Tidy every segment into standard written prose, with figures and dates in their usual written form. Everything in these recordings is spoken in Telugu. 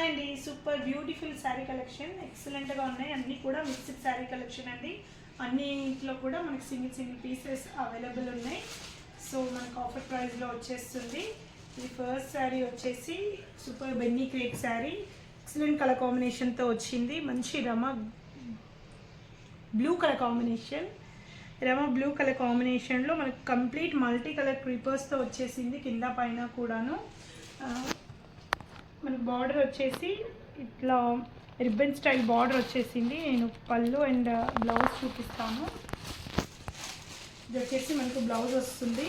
హాయ్ అండి, సూపర్ బ్యూటిఫుల్ శారీ కలెక్షన్ ఎక్సలెంట్గా ఉన్నాయి. అన్నీ కూడా మిక్స్డ్ శారీ కలెక్షన్ అండి. అన్నింటిలో కూడా మనకి సింగిల్ పీసెస్ అవైలబుల్ ఉన్నాయి. సో మనకు ఆఫర్ ప్రైస్లో వచ్చేస్తుంది. ఇది ఫస్ట్ శారీ వచ్చేసి సూపర్ బెన్నీ క్రేప్ శారీ, ఎక్సలెంట్ కలర్ కాంబినేషన్తో వచ్చింది. మంచి రమ బ్లూ కలర్ కాంబినేషన్లో మనకు కంప్లీట్ మల్టీ కలర్ క్రీపర్స్తో వచ్చేసింది. కింద పైన కూడాను మనకు బార్డర్ వచ్చేసి ఇట్లా రిబ్బన్ స్టైల్ బార్డర్ వచ్చేసింది. నేను పళ్ళు అండ్ బ్లౌజ్ చూపిస్తాను. ఇది వచ్చేసి మనకు బ్లౌజ్ వస్తుంది.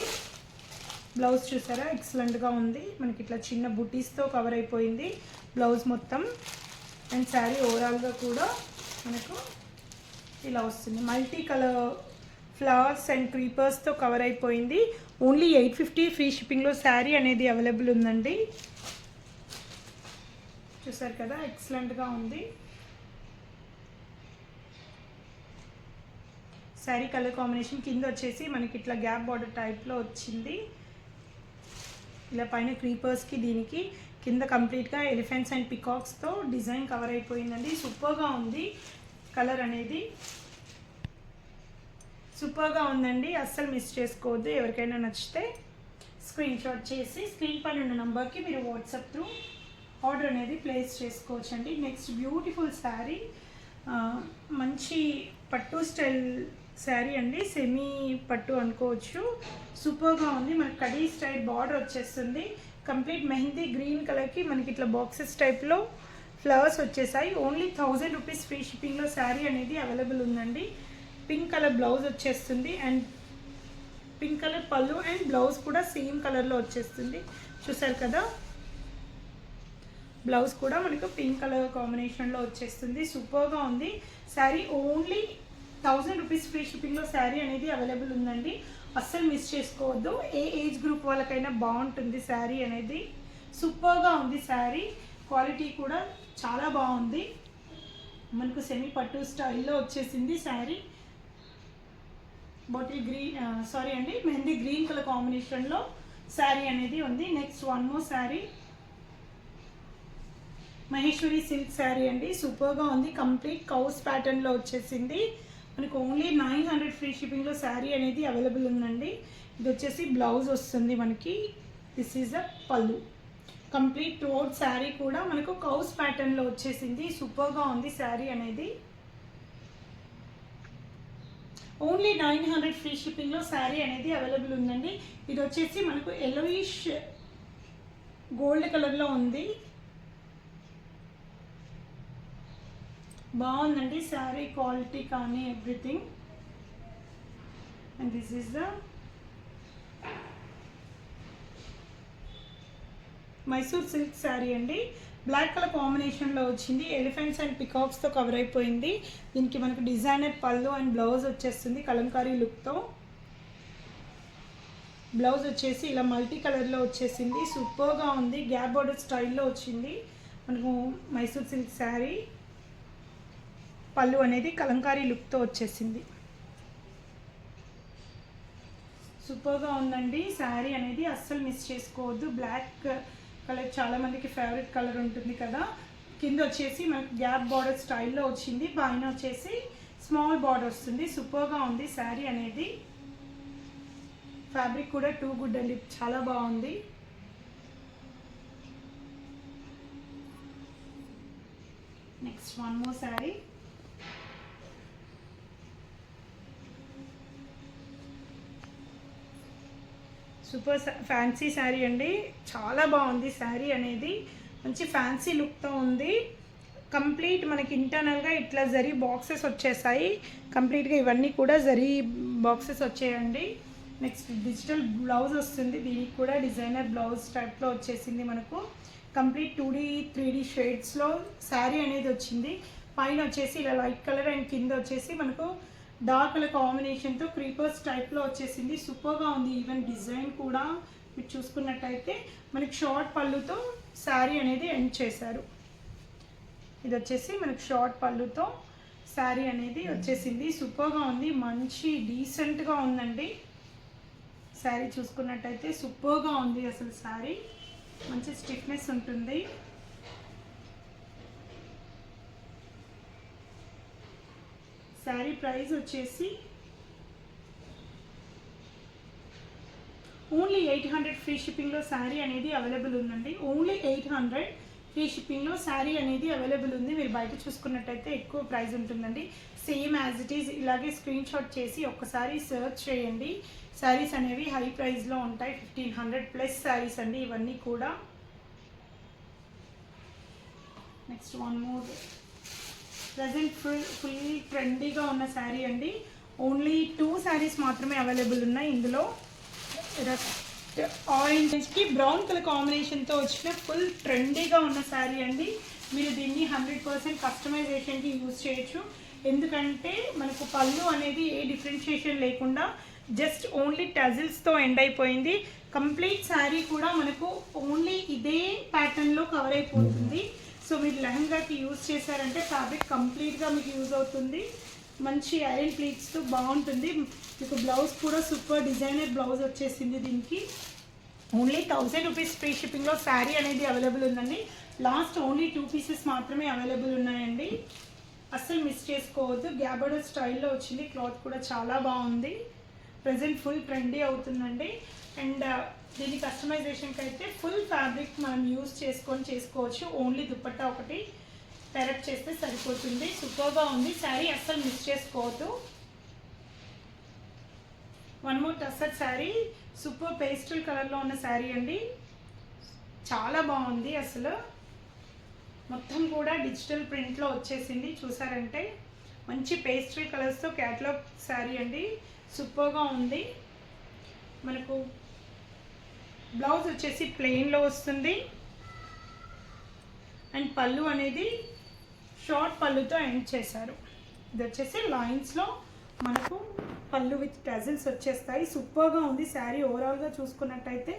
బ్లౌజ్ చూసారా ఎక్సలెంట్గా ఉంది. మనకి ఇట్లా చిన్న బుటీస్తో కవర్ అయిపోయింది బ్లౌజ్ మొత్తం. అండ్ శారీ ఓవరాల్గా కూడా మనకు ఇలా వస్తుంది. మల్టీ కలర్ ఫ్లవర్స్ అండ్ క్రీపర్స్తో కవర్ అయిపోయింది. ఓన్లీ 850 ఫ్రీ షిప్పింగ్లో శారీ అనేది అవైలబుల్ ఉందండి. చూసారు కదా ఎక్సలెంట్గా ఉంది. శారీ కలర్ కాంబినేషన్ కింద వచ్చేసి మనకి ఇట్లా గ్యాప్ బార్డర్ టైప్లో వచ్చింది. ఇలా పైన క్రీపర్స్కి దీనికి కింద కంప్లీట్గా ఎలిఫెంట్స్ అండ్ పికాక్స్తో డిజైన్ కవర్ అయిపోయిందండి. సూపర్గా ఉంది. కలర్ అనేది సూపర్గా ఉందండి. అస్సలు మిస్ చేసుకోవద్దు. ఎవరికైనా నచ్చితే స్క్రీన్ షాట్ చేసి స్క్రీన్ పైన ఉన్న నెంబర్కి మీరు వాట్సాప్ త్రూ ఆర్డర్ అనేది ప్లేస్ చేసుకోవచ్చండి. నెక్స్ట్ బ్యూటిఫుల్ శారీ, మంచి పట్టు స్టైల్ శారీ అండి. సెమీ పట్టు అనుకోవచ్చు. సూపర్గా ఉంది. మనకి కడీ స్టైల్ బార్డర్ వచ్చేస్తుంది. కంప్లీట్ మెహందీ గ్రీన్ కలర్కి మనకి ఇట్లా బాక్సెస్ టైప్లో ఫ్లవర్స్ వచ్చేసాయి. ఓన్లీ 1000 రూపీస్ ఫ్రీ షిప్పింగ్లో శారీ అనేది అవైలబుల్ ఉందండి. పింక్ కలర్ బ్లౌజ్ వచ్చేస్తుంది అండ్ పింక్ కలర్ పళ్ళు అండ్ బ్లౌజ్ కూడా సేమ్ కలర్లో వచ్చేస్తుంది. చూసారు కదా బ్లౌజ్ కూడా మనకు పింక్ కలర్ కాంబినేషన్లో వచ్చేస్తుంది. సూపర్గా ఉంది శారీ. ఓన్లీ 1000 రూపీస్ ఫ్రీ షిప్పింగ్లో శారీ అనేది అవైలబుల్ ఉందండి. అస్సలు మిస్ చేసుకోవద్దు. ఏ ఏజ్ గ్రూప్ వాళ్ళకైనా బాగుంటుంది శారీ అనేది. సూపర్గా ఉంది శారీ. క్వాలిటీ కూడా చాలా బాగుంది. మనకు సెమీ పట్టు స్టైల్లో వచ్చేసింది sari. Bottle green mehndi green colour కాంబినేషన్లో శారీ అనేది ఉంది. Next one more sari, Maheshwari silk sari అండి. సూపర్గా ఉంది. కంప్లీట్ కౌస్ ప్యాటర్న్లో వచ్చేసింది. మనకు ఓన్లీ 900 ఫ్రీ షిప్పింగ్లో శారీ అనేది అవైలబుల్ ఉందండి. ఇది వచ్చేసి బ్లౌజ్ వస్తుంది మనకి. దిస్ ఈజ్ అ పళ్ళు. కంప్లీట్ రోడ్ శారీ కూడా మనకు కౌస్ ప్యాటర్న్లో వచ్చేసింది. సూపర్గా ఉంది శారీ అనేది. ఓన్లీ 900 ఫ్రీ షిప్పింగ్లో శారీ అనేది అవైలబుల్ ఉందండి. ఇది వచ్చేసి మనకు ఎల్లోయిష్ గోల్డ్ కలర్లో ఉంది. బాగుందండి శారీ క్వాలిటీ కానీ everything. And this is the Mysore silk sari అండి. బ్లాక్ కలర్ కాంబినేషన్లో వచ్చింది. ఎలిఫెంట్స్ అండ్ పికాక్స్తో కవర్ అయిపోయింది. దీనికి మనకు డిజైనర్ పళ్ళు అండ్ బ్లౌజ్ వచ్చేస్తుంది కలంకారీ లుక్తో. బ్లౌజ్ వచ్చేసి ఇలా మల్టీ కలర్లో వచ్చేసింది. సూపర్గా ఉంది. గ్యాప్ బార్డర్ స్టైల్లో వచ్చింది మనకు మైసూర్ సిల్క్ శారీ. పళ్ళు అనేది కలంకారీ లుక్తో వచ్చేసింది. సూపర్గా ఉందండి శారీ అనేది. అస్సలు మిస్ చేసుకోవద్దు. బ్లాక్ కలర్ చాలామందికి ఫేవరెట్ కలర్ ఉంటుంది కదా. కింద వచ్చేసి మనకు గ్యాప్ బార్డర్ స్టైల్లో వచ్చింది. పైన వచ్చేసి స్మాల్ బార్డర్ వస్తుంది. సూపర్గా ఉంది శారీ అనేది. ఫ్యాబ్రిక్ కూడా టూ గుడ్ అండి. చాలా బాగుంది. Next one more sari, super fancy sari అండి. చాలా బాగుంది శారీ అనేది. మంచి ఫ్యాన్సీ లుక్తో ఉంది. కంప్లీట్ మనకి ఇంటర్నల్గా ఇట్లా జరీ బాక్సెస్ వచ్చేసాయి. కంప్లీట్గా ఇవన్నీ కూడా జరీ బాక్సెస్ వచ్చాయండి. నెక్స్ట్ డిజిటల్ బ్లౌజ్ వస్తుంది. దీనికి కూడా డిజైనర్ బ్లౌజ్ టైప్లో వచ్చేసింది. మనకు కంప్లీట్ 2D 3D షేడ్స్లో శారీ అనేది వచ్చింది. పైన వచ్చేసి ఇలా లైట్ కలర్ అండ్ కింద వచ్చేసి మనకు డార్క్ కలర్ కాంబినేషన్తో క్రీపర్స్ టైప్లో వచ్చేసింది. సూపర్గా ఉంది. ఈవెన్ డిజైన్ కూడా మీరు చూసుకున్నట్టయితే మనకి షార్ట్ పళ్ళుతో శారీ అనేది ఎండ్ చేశారు. ఇది వచ్చేసి మనకి షార్ట్ పళ్ళుతో శారీ అనేది వచ్చేసింది. సూపర్గా ఉంది. మంచి డీసెంట్గా ఉందండి శారీ. చూసుకున్నట్టయితే సూపర్గా ఉంది అసలు శారీ. మంచి స్టిఫ్నెస్ ఉంటుంది. శారీ ప్రైస్ వచ్చేసి ఓన్లీ 800 ఫ్రీ షిప్పింగ్లో శారీ అనేది అవైలబుల్ ఉందండి. ఓన్లీ 800 ఫ్రీ షిప్పింగ్లో శారీ అనేది అవైలబుల్ ఉంది. మీరు బయట చూసుకున్నట్టయితే ఎక్కువ ప్రైస్ ఉంటుందండి. సేమ్ యాజ్ ఇట్ ఈజ్ ఇలాగే స్క్రీన్ షాట్ చేసి ఒక్కసారి సర్చ్ చేయండి. శారీస్ అనేవి హై ప్రైస్లో ఉంటాయి. 1500 ప్లస్ శారీస్ అండి ఇవన్నీ కూడా. Next one more present full ట్రెండీగా ఉన్న శారీ అండి. ఓన్లీ 2 శారీస్ మాత్రమే అవైలబుల్ ఉన్నాయి ఇందులో. ఆరెంజ్కి బ్రౌన్ కలర్ కాంబినేషన్తో వచ్చిన ఫుల్ ట్రెండీగా ఉన్న శారీ అండి. మీరు దీన్ని 100% కస్టమైజేషన్కి యూజ్ చేయొచ్చు. ఎందుకంటే మనకు పళ్ళు అనేది ఏ డిఫరెన్షియేషన్ లేకుండా జస్ట్ ఓన్లీ టజిల్స్తో ఎండ్ అయిపోయింది. కంప్లీట్ శారీ కూడా మనకు ఓన్లీ ఇదే ప్యాటర్న్లో కవర్ అయిపోతుంది. సో మీరు లెహంగాకి యూజ్ చేశారంటే ఫ్యాబ్రిక్ కంప్లీట్గా మీకు యూజ్ అవుతుంది. మంచి ఐరన్ ప్లీట్స్తో బాగుంటుంది. మీకు బ్లౌజ్ కూడా సూపర్ డిజైనర్ బ్లౌజ్ వచ్చేసింది దీనికి. ఓన్లీ 1000 రూపీస్ ఫ్రీ షిప్పింగ్లో శారీ అనేది అవైలబుల్ ఉందండి. లాస్ట్ ఓన్లీ 2 పీసెస్ మాత్రమే అవైలబుల్ ఉన్నాయండి. అస్సలు మిస్ చేసుకోవద్దు. గ్యాబర్డర్ స్టైల్లో వచ్చింది. క్లాత్ కూడా చాలా బాగుంది. ప్రజెంట్ ఫుల్ ట్రెండీ అవుతుందండి. అండ్ దీని కస్టమైజేషన్కి అయితే ఫుల్ ఫ్యాబ్రిక్ మనం యూజ్ చేసుకోవచ్చు. ఓన్లీ దుపట్టా ఒకటి పెరట్ చేస్తే సరిపోతుంది. సూపర్గా ఉంది శారీ, అస్సలు మిస్ చేసుకోవద్దు. One more tussar sari, super pastel కలర్లో ఉన్న శారీ అండి. చాలా బాగుంది. అసలు మొత్తం కూడా డిజిటల్ ప్రింట్లో వచ్చేసింది. చూసారంటే మంచి పేస్టల్ కలర్స్తో క్యాటలాగ్ శారీ అండి. సూపర్గా ఉంది. మనకు బ్లౌజ్ వచ్చేసి ప్లెయిన్లో వస్తుంది. అండ్ పళ్ళు అనేది షార్ట్ పళ్ళుతో ఎండ్ చేశారు. ఇది వచ్చేసి లైన్స్లో మనకు పళ్ళు విత్ టజిల్స్ వచ్చేస్తాయి. సూపర్గా ఉంది శారీ. ఓవరాల్గా చూసుకున్నట్టయితే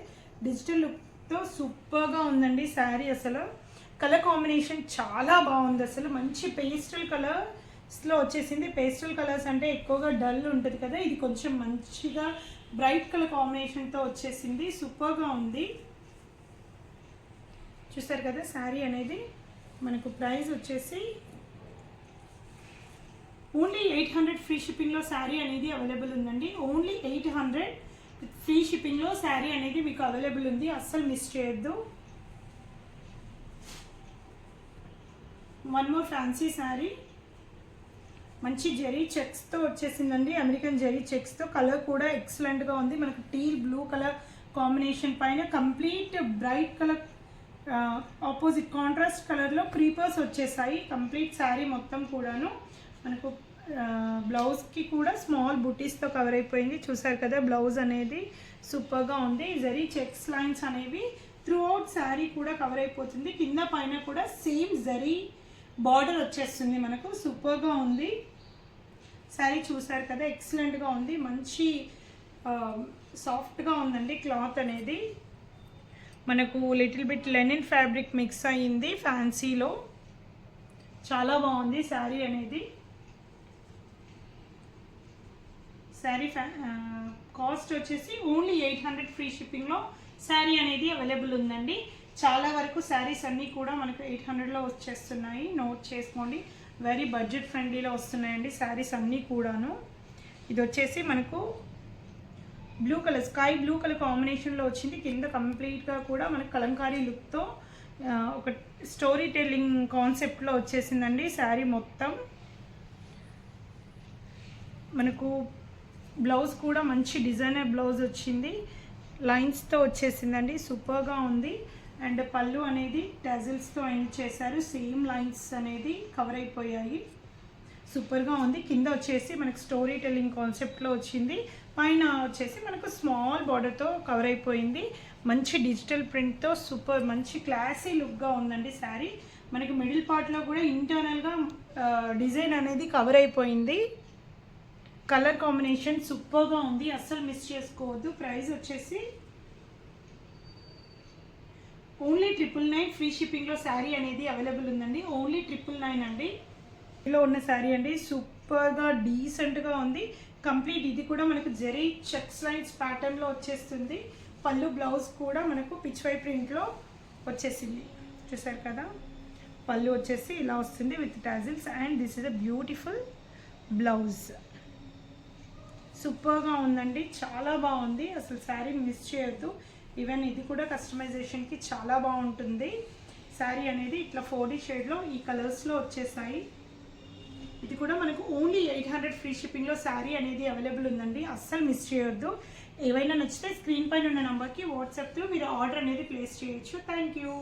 డిజిటల్ లుక్తో సూపర్గా ఉందండి శారీ. అసలు కలర్ కాంబినేషన్ చాలా బాగుంది. అసలు మంచి పేస్టల్ కలర్స్లో వచ్చేసింది. పేస్టల్ కలర్స్ అంటే ఎక్కువగా డల్ ఉంటుంది కదా, ఇది కొంచెం మంచిగా బ్రైట్ కలర్ కాంబినేషన్తో వచ్చేసింది. సూపర్గా ఉంది. చూసారు కదా శారీ అనేది. మనకు ప్రైస్ వచ్చేసి ఓన్లీ 800 ఫ్రీ షిప్పింగ్లో శారీ అనేది అవైలబుల్ ఉందండి. ఓన్లీ 800 ఫ్రీ షిప్పింగ్లో శారీ అనేది మీకు అవైలబుల్ ఉంది. అస్సలు మిస్ చేయొద్దు. వన్ మోర్ ఫ్యాన్సీ శారీ, మంచి జెరీ చెక్స్తో వచ్చేసిందండి. అమెరికన్ జెరీ చెక్స్తో. కలర్ కూడా ఎక్సలెంట్గా ఉంది. మనకు టీల్ బ్లూ కలర్ కాంబినేషన్ పైన complete bright colour opposite contrast కలర్లో క్రీపర్స్ వచ్చేసాయి కంప్లీట్ శారీ మొత్తం కూడాను. మనకు బ్లౌజ్కి కూడా స్మాల్ బుటీస్తో కవర్ అయిపోయింది. చూసారు కదా బ్లౌజ్ అనేది సూపర్గా ఉంది. జరీ చెక్స్ లైన్స్ అనేవి త్రూ అవుట్ శారీ కూడా కవర్ అయిపోతుంది. కింద పైన కూడా సేమ్ జరీ బార్డర్ వచ్చేస్తుంది మనకు. సూపర్గా ఉంది శారీ. చూసారు కదా ఎక్సలెంట్గా ఉంది. మంచి సాఫ్ట్గా ఉందండి క్లాత్ అనేది. మనకు little bit linen fabric mix అయ్యింది ఫ్యాన్సీలో. చాలా బాగుంది శారీ అనేది. శారీ కాస్ట్ వచ్చేసి ఓన్లీ 800 ఫ్రీ షిప్పింగ్లో శారీ అనేది అవైలబుల్ ఉందండి. చాలా వరకు శారీస్ అన్నీ కూడా మనకు 800లో వచ్చేస్తున్నాయి. నోట్ చేసుకోండి. వెరీ బడ్జెట్ ఫ్రెండ్లీలో వస్తున్నాయండి శారీస్ అన్నీ కూడాను. ఇది వచ్చేసి మనకు blue colour, sky blue colour కాంబినేషన్లో వచ్చింది. కింద కంప్లీట్గా కూడా మనకు కలంకారీ లుక్తో ఒక స్టోరీ టెల్లింగ్ కాన్సెప్ట్లో వచ్చేసిందండి శారీ మొత్తం. మనకు బ్లౌజ్ కూడా మంచి డిజైనర్ బ్లౌజ్ వచ్చింది. లైన్స్తో వచ్చేసిందండి. సూపర్గా ఉంది. అండ్ పళ్ళు అనేది టజిల్స్తో ఎండ్ చేశారు. సేమ్ లైన్స్ అనేది కవర్ అయిపోయాయి. సూపర్గా ఉంది. కింద వచ్చేసి మనకు స్టోరీ టెల్లింగ్ కాన్సెప్ట్లో వచ్చింది. పైన వచ్చేసి మనకు స్మాల్ బార్డర్తో కవర్ అయిపోయింది. మంచి డిజిటల్ ప్రింట్తో సూపర్ మంచి క్లాసీ లుక్గా ఉందండి శారీ. మనకి మిడిల్ పార్ట్లో కూడా ఇంటర్నల్గా డిజైన్ అనేది కవర్ అయిపోయింది. కలర్ కాంబినేషన్ సూపర్గా ఉంది. అస్సలు మిస్ చేసుకోవద్దు. ప్రైస్ వచ్చేసి ఓన్లీ 999 ఫ్రీ షిప్పింగ్లో శారీ అనేది అవైలబుల్ ఉందండి. ఓన్లీ 999 అండి. ఇలా ఉన్న శారీ అండి. సూపర్గా డీసెంట్గా ఉంది. కంప్లీట్ ఇది కూడా మనకు జెరీ చెక్స్ లైన్స్ ప్యాటర్న్లో వచ్చేస్తుంది. పళ్ళు బ్లౌజ్ కూడా మనకు పిచ్వై ప్రింట్లో వచ్చేసింది. చూసారు కదా పళ్ళు వచ్చేసి ఇలా వస్తుంది with tassels. And this is a beautiful blouse. సూపర్గా ఉందండి, చాలా బాగుంది, అసలు శారీ మిస్ చేయొద్దు. ఈవెన్ ఇది కూడా కస్టమైజేషన్కి చాలా బాగుంటుంది. శారీ అనేది ఇట్లా 4D షేడ్లో ఈ కలర్స్లో వచ్చేసాయి. ఇది కూడా మనకు ఓన్లీ 800 ఫ్రీ షిప్పింగ్లో శారీ అనేది అవైలబుల్ ఉందండి, అస్సలు మిస్ చేయొద్దు. ఏవైనా నచ్చితే స్క్రీన్ పైన ఉన్న నెంబర్కి వాట్సాప్లో మీరు ఆర్డర్ అనేది ప్లేస్ చేయొచ్చు. Thank you.